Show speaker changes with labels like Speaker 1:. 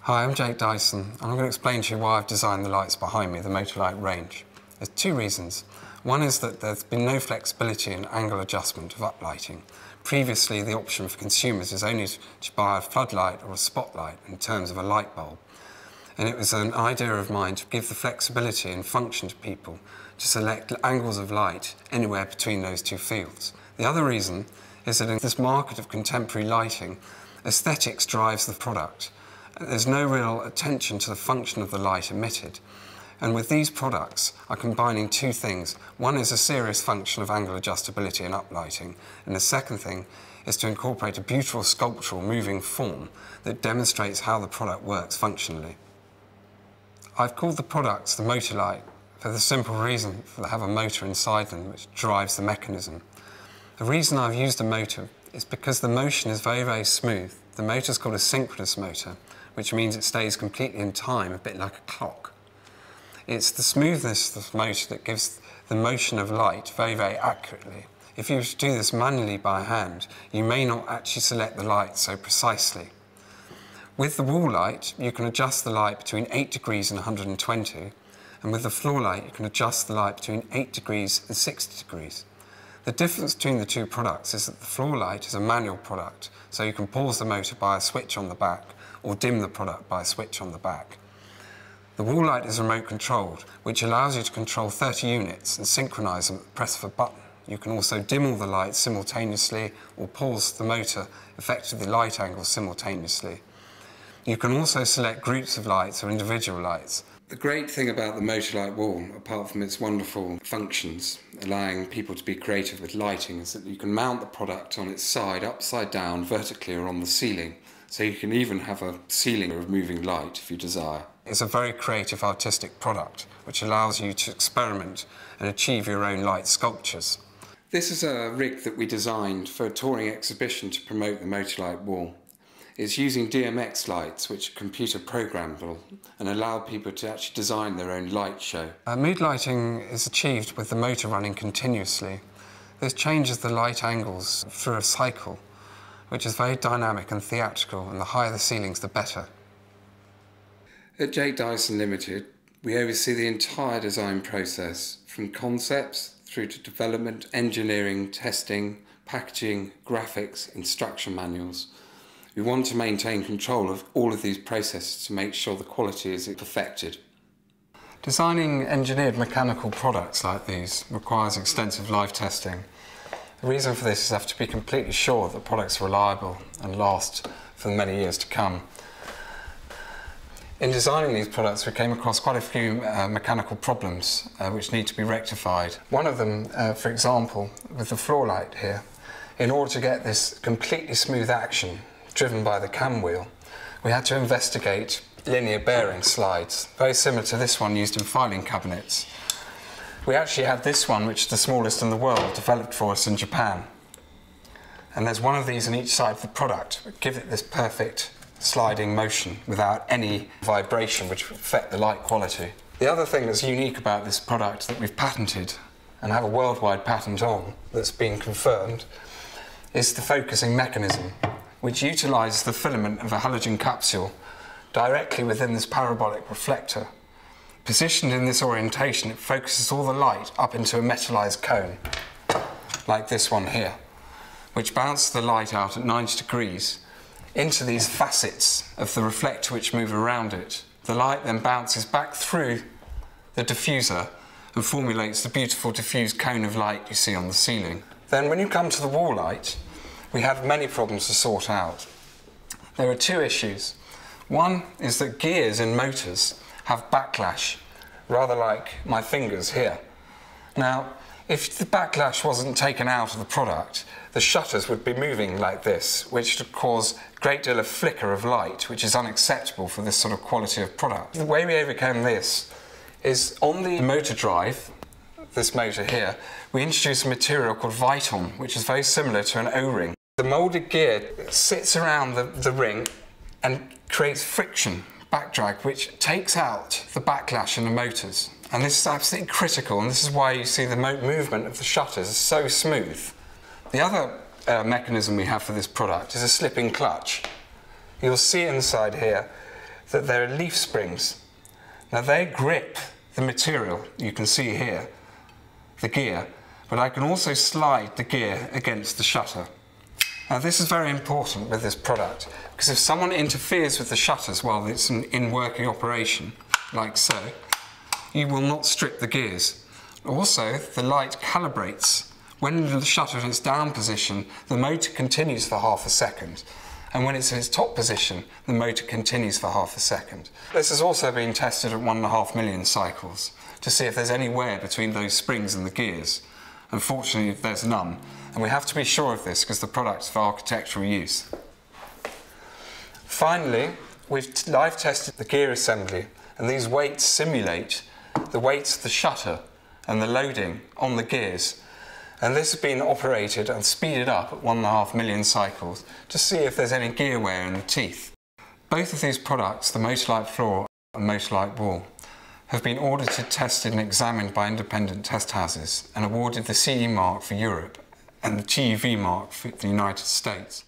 Speaker 1: Hi, I'm Dyson, and I'm going to explain to you why I've designed the lights behind me, the Motorlight range. There's two reasons. One is that there's been no flexibility in angle adjustment of uplighting. Previously, the option for consumers is only to buy a floodlight or a spotlight in terms of a light bulb. And it was an idea of mine to give the flexibility and function to people to select angles of light anywhere between those two fields. The other reason is that in this market of contemporary lighting, aesthetics drives the product. There's no real attention to the function of the light emitted. And with these products, I'm combining two things. One is a serious function of angle adjustability and uplighting, and the second thing is to incorporate a beautiful sculptural moving form that demonstrates how the product works functionally. I've called the products the Motorlight for the simple reason that they have a motor inside them which drives the mechanism. The reason I've used a motor is because the motion is very, very smooth. The motor's called a synchronous motor, which means it stays completely in time, a bit like a clock. It's the smoothness of the motor that gives the motion of light very, very accurately. If you do this manually by hand, you may not actually select the light so precisely. With the wall light, you can adjust the light between 8 degrees and 120, and with the floor light, you can adjust the light between 8 degrees and 60 degrees. The difference between the two products is that the floor light is a manual product, so you can pause the motor by a switch on the back, or dim the product by a switch on the back. The wall light is remote controlled, which allows you to control 30 units and synchronise them at the press of a button. You can also dim all the lights simultaneously or pause the motor, affecting the light angle simultaneously. You can also select groups of lights or individual lights. The great thing about the Motorlight wall, apart from its wonderful functions, allowing people to be creative with lighting, is that you can mount the product on its side, upside down, vertically, or on the ceiling. So you can even have a ceiling of moving light if you desire. It's a very creative, artistic product, which allows you to experiment and achieve your own light sculptures. This is a rig that we designed for a touring exhibition to promote the Motorlight wall. It's using DMX lights, which are computer programmable and allow people to actually design their own light show. Mood lighting is achieved with the motor running continuously. This changes the light angles through a cycle, which is very dynamic and theatrical, and the higher the ceilings, the better. At Dyson Limited, we oversee the entire design process, from concepts through to development, engineering, testing, packaging, graphics, instruction manuals. We want to maintain control of all of these processes to make sure the quality is perfected. Designing engineered mechanical products like these requires extensive live testing. The reason for this is you have to be completely sure that products are reliable and last for many years to come. In designing these products, we came across quite a few mechanical problems which need to be rectified. One of them, for example, with the floor light here, in order to get this completely smooth action driven by the cam wheel, we had to investigate linear bearing slides, very similar to this one used in filing cabinets. We actually had this one, which is the smallest in the world, developed for us in Japan. And there's one of these on each side of the product, which give it this perfect sliding motion without any vibration which would affect the light quality. The other thing that's unique about this product that we've patented and have a worldwide patent on that's been confirmed is the focusing mechanism, which utilises the filament of a halogen capsule directly within this parabolic reflector. Positioned in this orientation, it focuses all the light up into a metallised cone, like this one here, which bounces the light out at 90 degrees into these facets of the reflector which move around it. The light then bounces back through the diffuser and formulates the beautiful diffused cone of light you see on the ceiling. Then when you come to the wall light, we have many problems to sort out. There are two issues. One is that gears in motors have backlash, rather like my fingers here. Now, if the backlash wasn't taken out of the product, the shutters would be moving like this, which would cause a great deal of flicker of light, which is unacceptable for this sort of quality of product. The way we overcame this is on the motor drive, this motor here, we introduced a material called Viton, which is very similar to an O-ring. The moulded gear sits around the ring and creates friction, backdrag, which takes out the backlash in the motors. And this is absolutely critical, and this is why you see the movement of the shutters is so smooth. The other mechanism we have for this product is a slipping clutch. You'll see inside here that there are leaf springs. Now they grip the material, you can see here, the gear, but I can also slide the gear against the shutter. Now this is very important with this product, because if someone interferes with the shutters while it's in working operation, like so, you will not strip the gears. Also, the light calibrates. When the shutter is in its down position, the motor continues for half a second. And when it's in its top position, the motor continues for half a second. This has also been tested at 1.5 million cycles to see if there's any wear between those springs and the gears. Unfortunately, there's none. And we have to be sure of this because the product's for architectural use. Finally, we've live tested the gear assembly, and these weights simulate the weights of the shutter and the loading on the gears. And this has been operated and speeded up at 1.5 million cycles to see if there's any gear wear in the teeth. Both of these products, the Motorlight floor and Motorlight wall, have been audited, tested and examined by independent test houses and awarded the CE mark for Europe and the TUV mark for the United States.